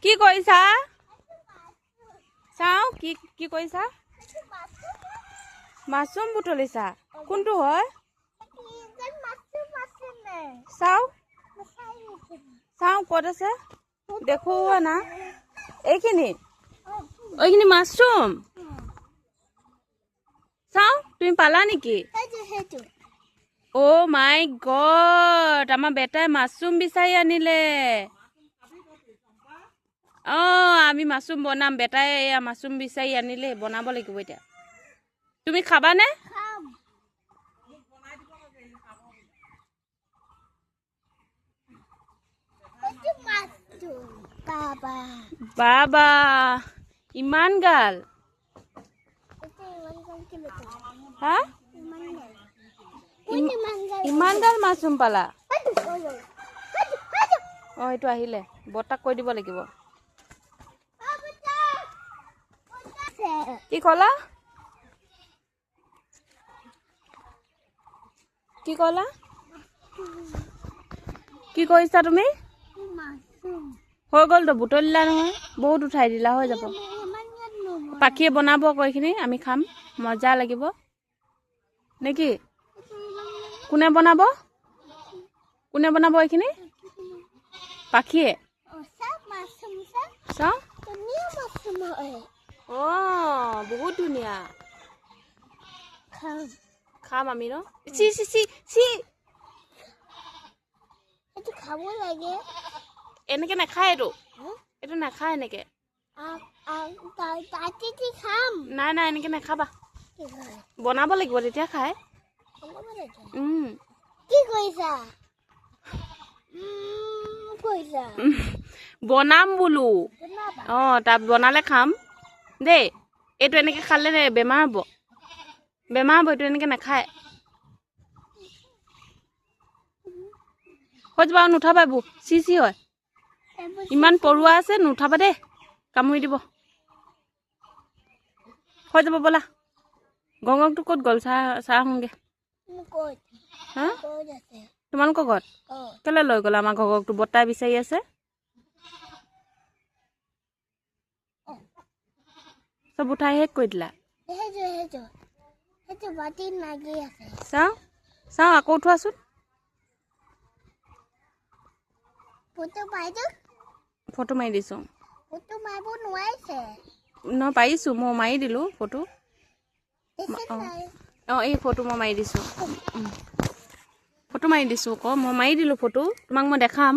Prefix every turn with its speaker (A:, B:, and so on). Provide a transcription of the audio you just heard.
A: কি কৰিছা চাও কি কৰিছা মাছৰুম বুটলিছা কোনটো হয় চাও চাও ক'ত আছে দেখুওৱা না এইখিনি মাছৰুম চাও তুমি পালা নেকি অ' মাই গড আমাৰ বেটাই মাছৰুম বিচাৰি আনিলে আমি মাছৰুম বনাম বেটাই এয়া মাছৰুম বিচাৰি আনিলে বনাব লাগিব এতিয়া তুমি খাবানে বাবা ইমান গাল হা ইমান গাল মাছৰুম পালা এইটো আহিলে বৰ্তাক কৈ দিব লাগিব কি ক'লা কি কৰিছা তুমি হৈ গ'ল তো বুটলিলা নহয় বহুত উঠাই দিলা হৈ যাব পাখিয়ে বনাব আকৌ এইখিনি আমি খাম মজা লাগিব নেকি কোনে বনাব এইখিনি পাখিয়ে চাও বহুত ধুনীয়া খাম আমি ন খাব লাগে এনেকে নাখায় এইটো নাখায় এনেকে নাই এনেকে নাখাবা বনাব লাগিব তেতিয়া খায়
B: কি কৰিছা
A: বনাম বোলো তাত বনালে খাম দেই এইটো এনেকে খালে বেমাৰ হ'ব এইটো এনেকে নাখায় হৈ যাব নুঠাবা এইবোৰ চি হয় ইমান পৰুৱা আছে নুঠাবা দেই কামুৰি দিব হৈ যাব ব'লা গঙকটো ক'ত গ'ল চাহ আহোঁগে হা তোমালোকৰ ঘৰত কেলৈ লৈ গ'লা আমাৰ ঘৰকটো বৰ্তাই বিচাৰি আছে চব উঠাই শেষ কৰি দিলা চাওঁ আকৌ উঠোৱাচোন ফটো মাৰি দিছোঁ পাৰিছোঁ মই মাৰি দিলোঁ ফটো এই ফটো মই মাৰি দিছোঁ আকৌ মই মাৰি দিলোঁ ফটো তোমাক মই দেখাম